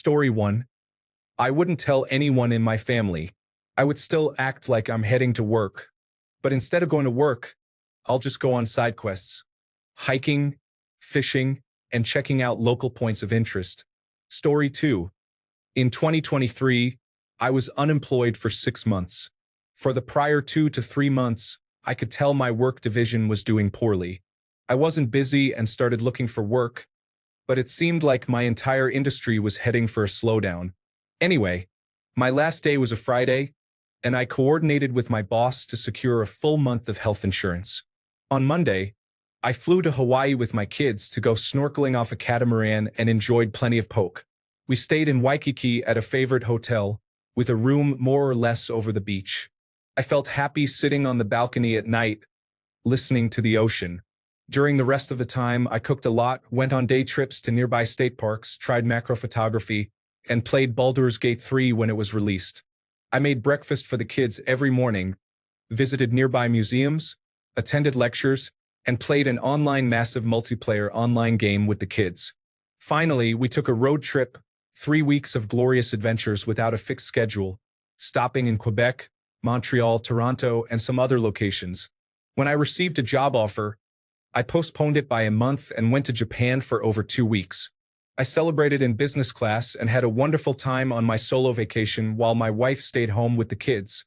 Story 1. I wouldn't tell anyone in my family. I would still act like I'm heading to work. But instead of going to work, I'll just go on side quests. Hiking, fishing, and checking out local points of interest. Story 2. In 2023, I was unemployed for 6 months. For the prior 2 to 3 months, I could tell my work division was doing poorly. I wasn't busy and started looking for work, but it seemed like my entire industry was heading for a slowdown. Anyway, my last day was a Friday, and I coordinated with my boss to secure a full month of health insurance. On Monday, I flew to Hawaii with my kids to go snorkeling off a catamaran and enjoyed plenty of poke. We stayed in Waikiki at a favorite hotel, with a room more or less over the beach. I felt happy sitting on the balcony at night, listening to the ocean. During the rest of the time, I cooked a lot, went on day trips to nearby state parks, tried macro photography, and played Baldur's Gate 3 when it was released. I made breakfast for the kids every morning, visited nearby museums, attended lectures, and played an online massive multiplayer online game with the kids. Finally, we took a road trip, 3 weeks of glorious adventures without a fixed schedule, stopping in Quebec, Montreal, Toronto, and some other locations. When I received a job offer, I postponed it by a month and went to Japan for over 2 weeks. I celebrated in business class and had a wonderful time on my solo vacation while my wife stayed home with the kids,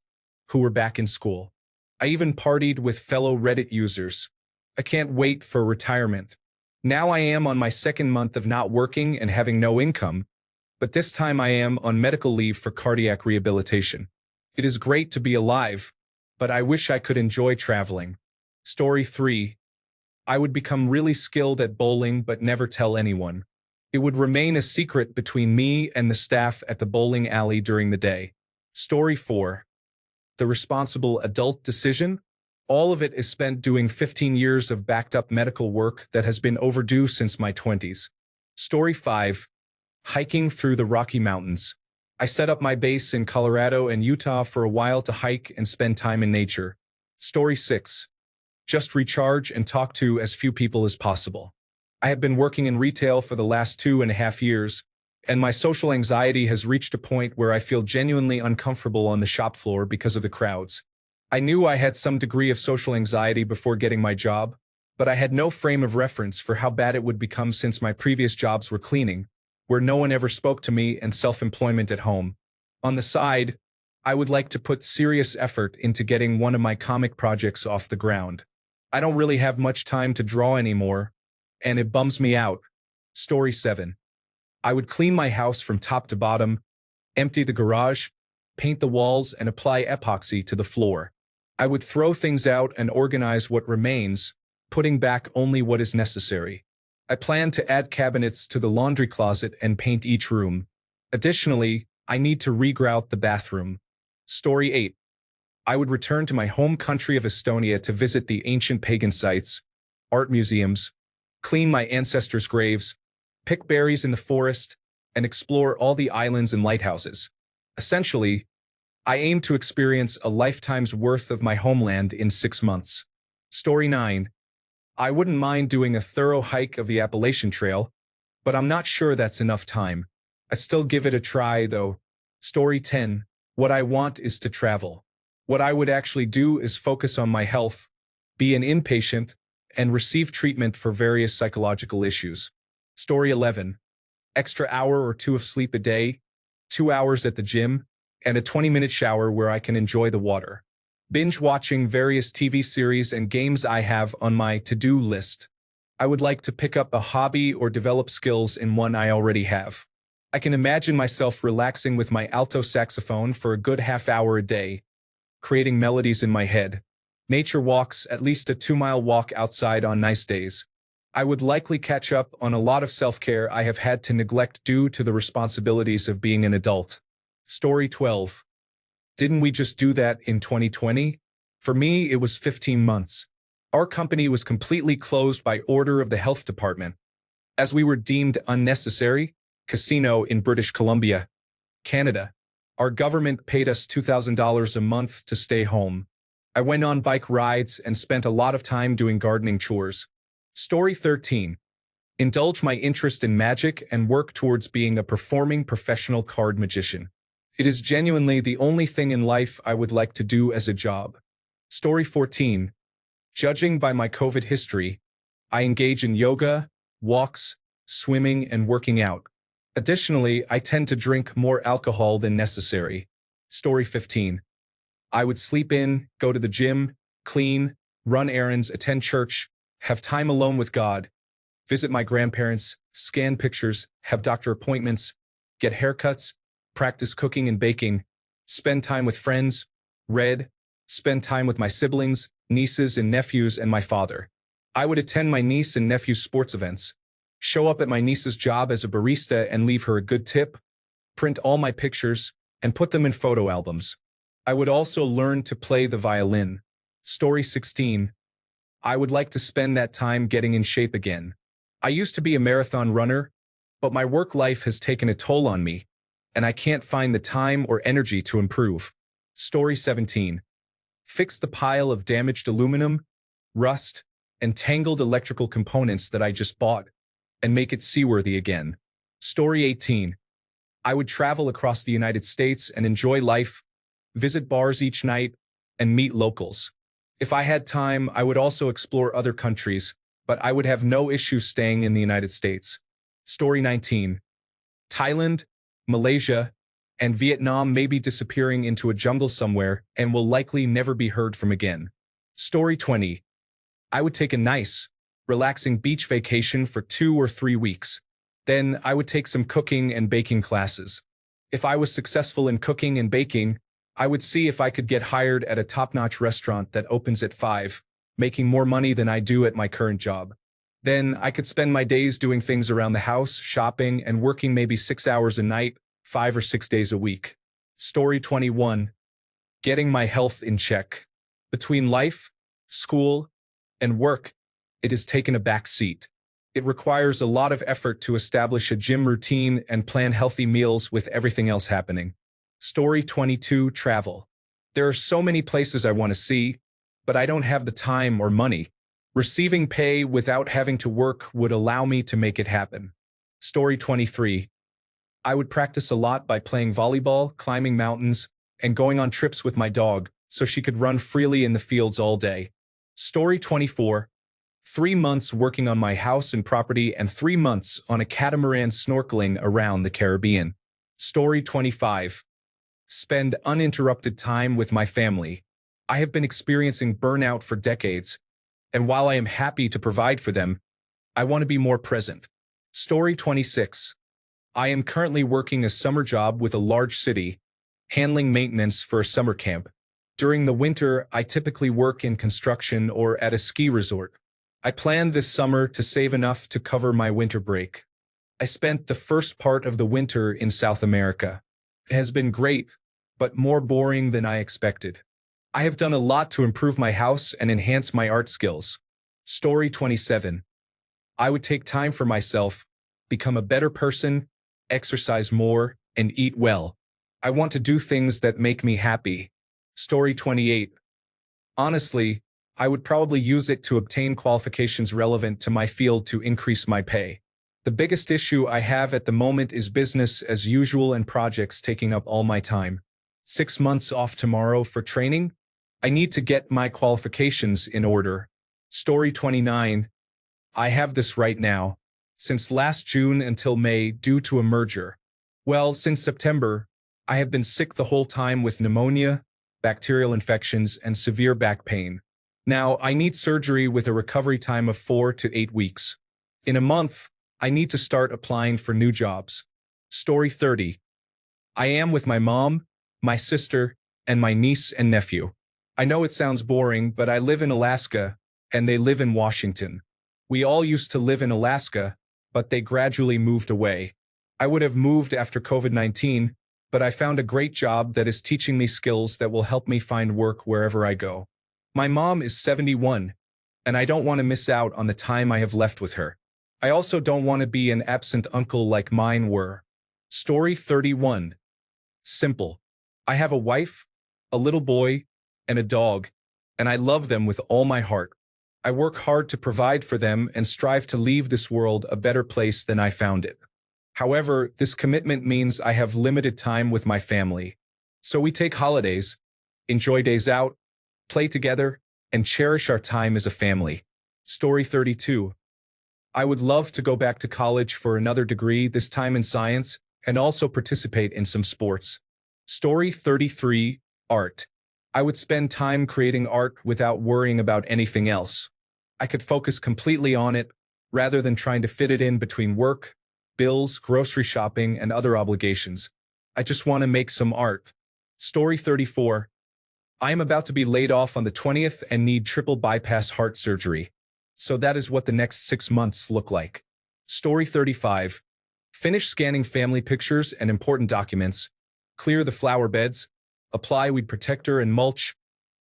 who were back in school. I even partied with fellow Reddit users. I can't wait for retirement. Now I am on my 2nd month of not working and having no income, but this time I am on medical leave for cardiac rehabilitation. It is great to be alive, but I wish I could enjoy traveling. Story 3. I would become really skilled at bowling but never tell anyone. It would remain a secret between me and the staff at the bowling alley during the day. Story 4. The responsible adult decision? All of it is spent doing 15 years of backed-up medical work that has been overdue since my 20s. Story 5. Hiking through the Rocky Mountains. I set up my base in Colorado and Utah for a while to hike and spend time in nature. Story 6. Just recharge and talk to as few people as possible. I have been working in retail for the last 2.5 years, and my social anxiety has reached a point where I feel genuinely uncomfortable on the shop floor because of the crowds. I knew I had some degree of social anxiety before getting my job, but I had no frame of reference for how bad it would become since my previous jobs were cleaning, where no one ever spoke to me, and self-employment at home. On the side, I would like to put serious effort into getting one of my comic projects off the ground. I don't really have much time to draw anymore, and it bums me out. Story 7. I would clean my house from top to bottom, empty the garage, paint the walls, and apply epoxy to the floor. I would throw things out and organize what remains, putting back only what is necessary. I plan to add cabinets to the laundry closet and paint each room. Additionally, I need to regrout the bathroom. Story 8. I would return to my home country of Estonia to visit the ancient pagan sites, art museums, clean my ancestors' graves, pick berries in the forest, and explore all the islands and lighthouses. Essentially, I aim to experience a lifetime's worth of my homeland in 6 months. Story 9. I wouldn't mind doing a thorough hike of the Appalachian Trail, but I'm not sure that's enough time. I still give it a try, though. Story 10. What I want is to travel. What I would actually do is focus on my health, be an inpatient, and receive treatment for various psychological issues. Story 11. Extra hour or 2 of sleep a day, 2 hours at the gym, and a 20-minute shower where I can enjoy the water. Binge watching various TV series and games I have on my to-do list. I would like to pick up a hobby or develop skills in one I already have. I can imagine myself relaxing with my alto saxophone for a good half hour a day, creating melodies in my head. Nature walks, at least a 2-mile walk outside on nice days. I would likely catch up on a lot of self-care I have had to neglect due to the responsibilities of being an adult. Story 12. Didn't we just do that in 2020? For me, it was 15 months. Our company was completely closed by order of the health department, as we were deemed unnecessary. Casino in British Columbia, Canada. Our government paid us $2,000 a month to stay home. I went on bike rides and spent a lot of time doing gardening chores. Story 13. indulge my interest in magic, and work towards being a performing professional card magician. It is genuinely the only thing in life I would like to do as a job. Story 14. Judging by my COVID history, I engage in yoga, walks, swimming, and working out. Additionally, I tend to drink more alcohol than necessary. Story 15. I would sleep in, go to the gym, clean, run errands, attend church, have time alone with God, visit my grandparents, scan pictures, have doctor appointments, get haircuts, practice cooking and baking, spend time with friends, read, spend time with my siblings, nieces and nephews, and my father. I would attend my niece and nephew's sports events, show up at my niece's job as a barista and leave her a good tip, print all my pictures, and put them in photo albums. I would also learn to play the violin. Story 16. I would like to spend that time getting in shape again. I used to be a marathon runner, but my work life has taken a toll on me, and I can't find the time or energy to improve. Story 17. Fix the pile of damaged aluminum, rust, and tangled electrical components that I just bought, and make it seaworthy again. Story 18. I would travel across the United States and enjoy life, visit bars each night, and meet locals. If I had time, I would also explore other countries, but I would have no issue staying in the United States. Story 19. Thailand, Malaysia, and Vietnam may be disappearing into a jungle somewhere and will likely never be heard from again. Story 20. I would take a nice, relaxing beach vacation for 2 or 3 weeks. Then I would take some cooking and baking classes. If I was successful in cooking and baking, I would see if I could get hired at a top-notch restaurant that opens at 5, making more money than I do at my current job. Then I could spend my days doing things around the house, shopping, and working maybe 6 hours a night, 5 or 6 days a week. Story 21. Getting my health in check. Between life, school, and work, it has taken a back seat. It requires a lot of effort to establish a gym routine and plan healthy meals with everything else happening. Story 22. Travel. There are so many places I want to see, but I don't have the time or money. Receiving pay without having to work would allow me to make it happen. Story 23. I would practice a lot by playing volleyball, climbing mountains, and going on trips with my dog so she could run freely in the fields all day. Story 24. 3 months working on my house and property and 3 months on a catamaran snorkeling around the Caribbean. Story 25. Spend uninterrupted time with my family. I have been experiencing burnout for decades, and while I am happy to provide for them, I want to be more present. Story 26. I am currently working a summer job with a large city, handling maintenance for a summer camp. During the winter, I typically work in construction or at a ski resort. I planned this summer to save enough to cover my winter break. I spent the first part of the winter in South America. It has been great, but more boring than I expected. I have done a lot to improve my house and enhance my art skills. Story 27. I would take time for myself, become a better person, exercise more, and eat well. I want to do things that make me happy. Story 28. Honestly, I would probably use it to obtain qualifications relevant to my field to increase my pay. The biggest issue I have at the moment is business as usual and projects taking up all my time. 6 months off tomorrow for training? I need to get my qualifications in order. Story 29. I have this right now, since last June until May due to a merger. Well, since September, I have been sick the whole time with pneumonia, bacterial infections, and severe back pain. Now, I need surgery with a recovery time of 4 to 8 weeks. In a month, I need to start applying for new jobs. Story 30. I am with my mom, my sister, and my niece and nephew. I know it sounds boring, but I live in Alaska, and they live in Washington. We all used to live in Alaska, but they gradually moved away. I would have moved after COVID-19, but I found a great job that is teaching me skills that will help me find work wherever I go. My mom is 71, and I don't want to miss out on the time I have left with her. I also don't want to be an absent uncle like mine were. Story 31. Simple. I have a wife, a little boy, and a dog, and I love them with all my heart. I work hard to provide for them and strive to leave this world a better place than I found it. However, this commitment means I have limited time with my family. So we take holidays, enjoy days out, play together, and cherish our time as a family. Story 32. I would love to go back to college for another degree, this time in science, and also participate in some sports. Story 33. Art. I would spend time creating art without worrying about anything else. I could focus completely on it, rather than trying to fit it in between work, bills, grocery shopping, and other obligations. I just want to make some art. Story 34. I am about to be laid off on the 20th and need triple bypass heart surgery. So that is what the next 6 months look like. Story 35. Finish scanning family pictures and important documents. Clear the flower beds. Apply weed protector and mulch.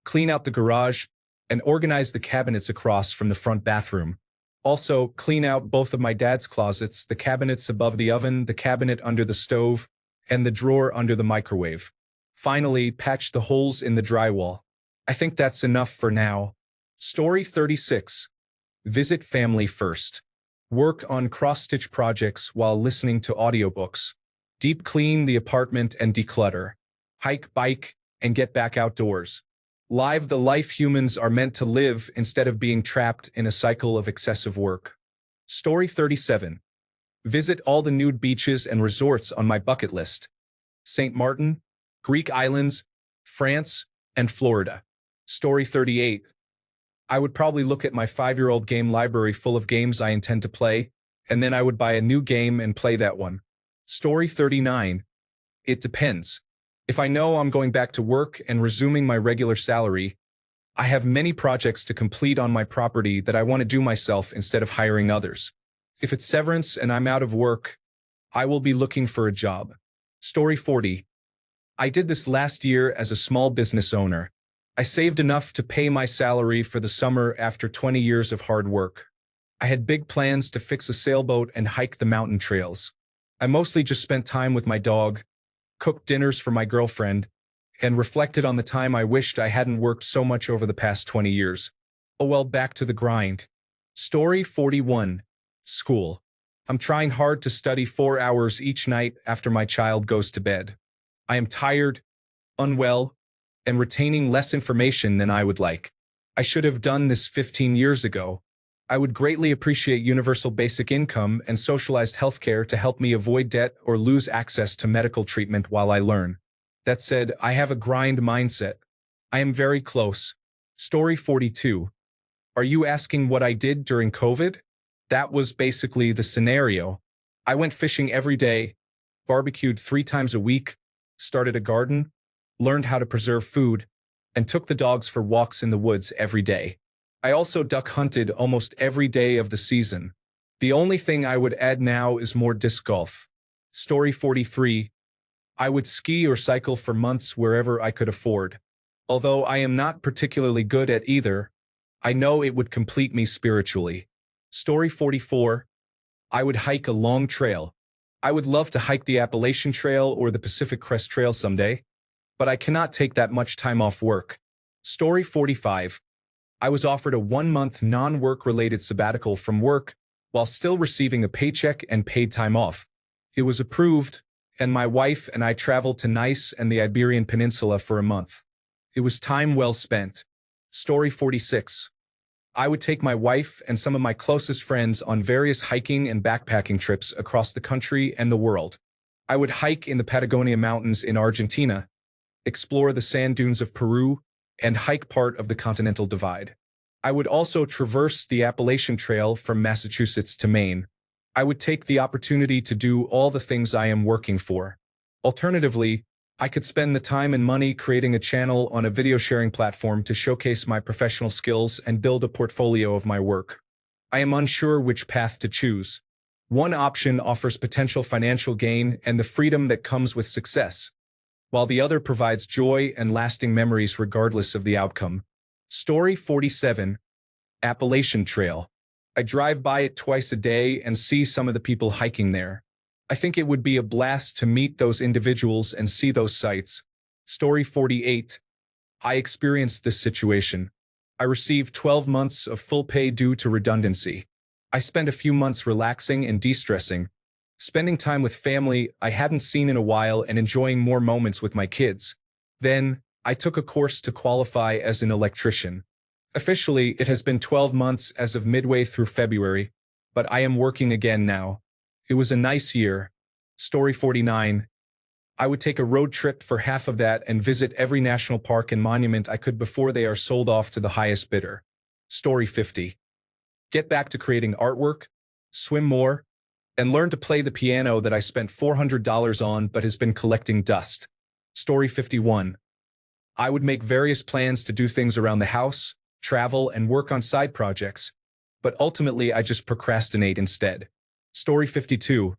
Clean out the garage. And organize the cabinets across from the front bathroom. Also, clean out both of my dad's closets, the cabinets above the oven, the cabinet under the stove, and the drawer under the microwave. Finally, patch the holes in the drywall. I think that's enough for now. Story 36. Visit family first. Work on cross-stitch projects while listening to audiobooks. Deep clean the apartment and declutter. Hike, bike, and get back outdoors. Live the life humans are meant to live instead of being trapped in a cycle of excessive work. Story 37. Visit all the nude beaches and resorts on my bucket list. St. Martin, Greek islands, France, and Florida. Story 38. I would probably look at my 5-year-old game library full of games I intend to play, and then I would buy a new game and play that one. Story 39. It depends. If I know I'm going back to work and resuming my regular salary, I have many projects to complete on my property that I want to do myself instead of hiring others. If it's severance and I'm out of work, I will be looking for a job. Story 40. I did this last year as a small business owner. I saved enough to pay my salary for the summer after 20 years of hard work. I had big plans to fix a sailboat and hike the mountain trails. I mostly just spent time with my dog, cooked dinners for my girlfriend, and reflected on the time I wished I hadn't worked so much over the past 20 years. Oh well, back to the grind. Story 41. School. I'm trying hard to study 4 hours each night after my child goes to bed. I am tired, unwell, and retaining less information than I would like. I should have done this 15 years ago. I would greatly appreciate universal basic income and socialized healthcare to help me avoid debt or lose access to medical treatment while I learn. That said, I have a grind mindset. I am very close. Story 42. Are you asking what I did during COVID? That was basically the scenario. I went fishing every day, barbecued 3 times a week, started a garden, learned how to preserve food, and took the dogs for walks in the woods every day. I also duck hunted almost every day of the season. The only thing I would add now is more disc golf. Story 43. I would ski or cycle for months wherever I could afford. Although I am not particularly good at either, I know it would complete me spiritually. Story 44. I would hike a long trail. I would love to hike the Appalachian Trail or the Pacific Crest Trail someday, but I cannot take that much time off work. Story 45. I was offered a 1-month non-work-related sabbatical from work while still receiving a paycheck and paid time off. It was approved, and my wife and I traveled to Nice and the Iberian Peninsula for a month. It was time well spent. Story 46. I would take my wife and some of my closest friends on various hiking and backpacking trips across the country and the world. I would hike in the Patagonia Mountains in Argentina, explore the sand dunes of Peru, and hike part of the Continental Divide. I would also traverse the Appalachian Trail from Massachusetts to Maine. I would take the opportunity to do all the things I am working for. Alternatively, I could spend the time and money creating a channel on a video sharing platform to showcase my professional skills and build a portfolio of my work. I am unsure which path to choose. One option offers potential financial gain and the freedom that comes with success, while the other provides joy and lasting memories regardless of the outcome. Story 47. Appalachian Trail. I drive by it twice a day and see some of the people hiking there. I think it would be a blast to meet those individuals and see those sights. Story 48. I experienced this situation. I received 12 months of full pay due to redundancy. I spent a few months relaxing and de-stressing, spending time with family I hadn't seen in a while and enjoying more moments with my kids. Then, I took a course to qualify as an electrician. Officially, it has been 12 months as of midway through February, but I am working again now. It was a nice year. Story 49. I would take a road trip for half of that and visit every national park and monument I could before they are sold off to the highest bidder. Story 50. Get back to creating artwork, swim more, and learn to play the piano that I spent $400 on but has been collecting dust. Story 51. I would make various plans to do things around the house, travel, and work on side projects, but ultimately I just procrastinate instead. Story 52.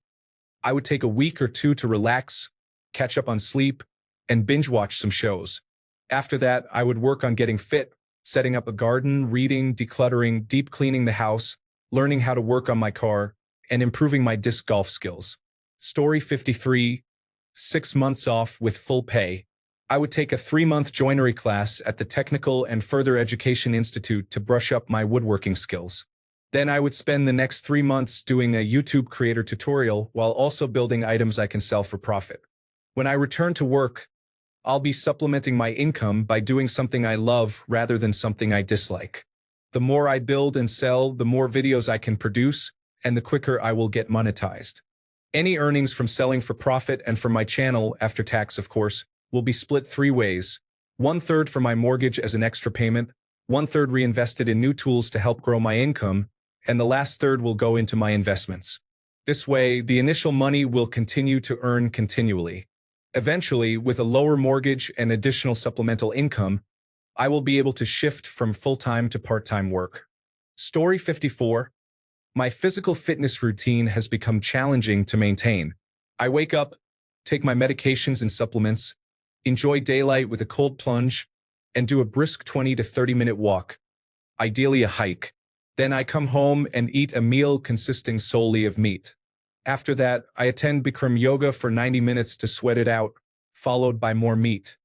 I would take a week or two to relax, catch up on sleep, and binge watch some shows. After that, I would work on getting fit, setting up a garden, reading, decluttering, deep cleaning the house, learning how to work on my car, and improving my disc golf skills. Story 53. 6 months off with full pay. I would take a 3-month joinery class at the Technical and Further Education Institute to brush up my woodworking skills. Then I would spend the next 3 months doing a YouTube creator tutorial while also building items I can sell for profit. When I return to work, I'll be supplementing my income by doing something I love rather than something I dislike. The more I build and sell, the more videos I can produce, and the quicker I will get monetized. Any earnings from selling for profit and from my channel, after tax of course, will be split 3 ways. 1/3 for my mortgage as an extra payment, 1/3 reinvested in new tools to help grow my income, and the last third will go into my investments. This way, the initial money will continue to earn continually. Eventually, with a lower mortgage and additional supplemental income, I will be able to shift from full-time to part-time work. Story 54. My physical fitness routine has become challenging to maintain. I wake up, take my medications and supplements, enjoy daylight with a cold plunge, and do a brisk 20 to 30-minute walk, ideally a hike. Then I come home and eat a meal consisting solely of meat. After that, I attend Bikram yoga for 90 minutes to sweat it out, followed by more meat.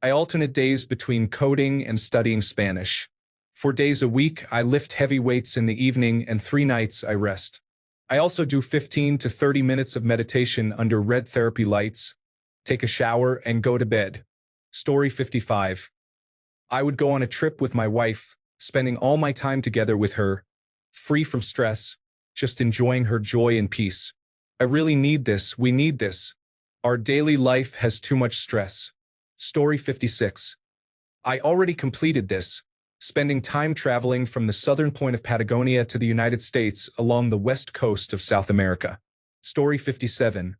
I alternate days between coding and studying Spanish. 4 days a week, I lift heavy weights in the evening, and 3 nights I rest. I also do 15 to 30 minutes of meditation under red therapy lights, take a shower, and go to bed. Story 55. I would go on a trip with my wife, spending all my time together with her, free from stress, just enjoying her joy and peace. I really need this, we need this. Our daily life has too much stress. Story 56. I already completed this, spending time traveling from the southern point of Patagonia to the United States along the west coast of South America. Story 57.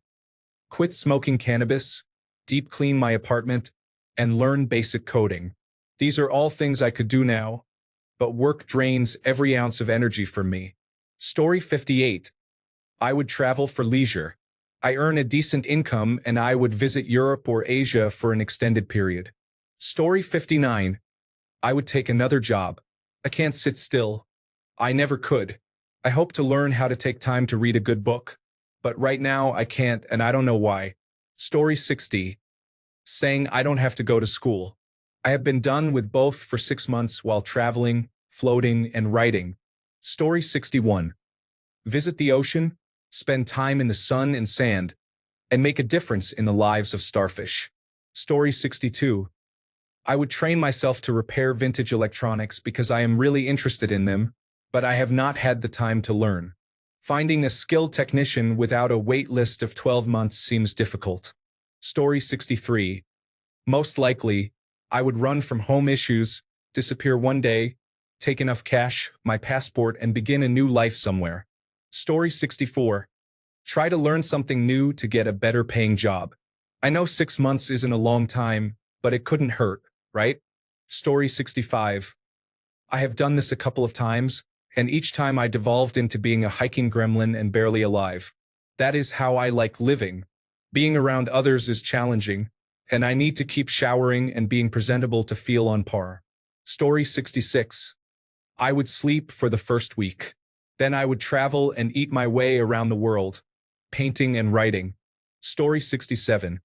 Quit smoking cannabis, deep clean my apartment, and learn basic coding. These are all things I could do now, but work drains every ounce of energy from me. Story 58. I would travel for leisure. I earn a decent income and I would visit Europe or Asia for an extended period. Story 59. I would take another job. I can't sit still. I never could. I hope to learn how to take time to read a good book, but right now I can't and I don't know why. Story 60. Saying I don't have to go to school. I have been done with both for 6 months while traveling, floating, and writing. Story 61. Visit the ocean, spend time in the sun and sand, and make a difference in the lives of starfish. Story 62. I would train myself to repair vintage electronics because I am really interested in them, but I have not had the time to learn. Finding a skilled technician without a wait list of 12 months seems difficult. Story 63. Most likely, I would run from home issues, disappear one day, take enough cash, my passport, and begin a new life somewhere. Story 64. Try to learn something new to get a better paying job. I know 6 months isn't a long time, but it couldn't hurt, right? Story 65. I have done this a couple of times, and each time I devolved into being a hiking gremlin and barely alive. That is how I like living. Being around others is challenging, and I need to keep showering and being presentable to feel on par. Story 66. I would sleep for the first week. Then I would travel and eat my way around the world, painting and writing. Story 67.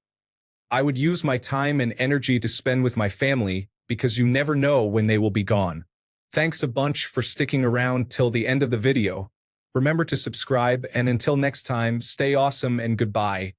I would use my time and energy to spend with my family because you never know when they will be gone. Thanks a bunch for sticking around till the end of the video. Remember to subscribe, and until next time, stay awesome and goodbye.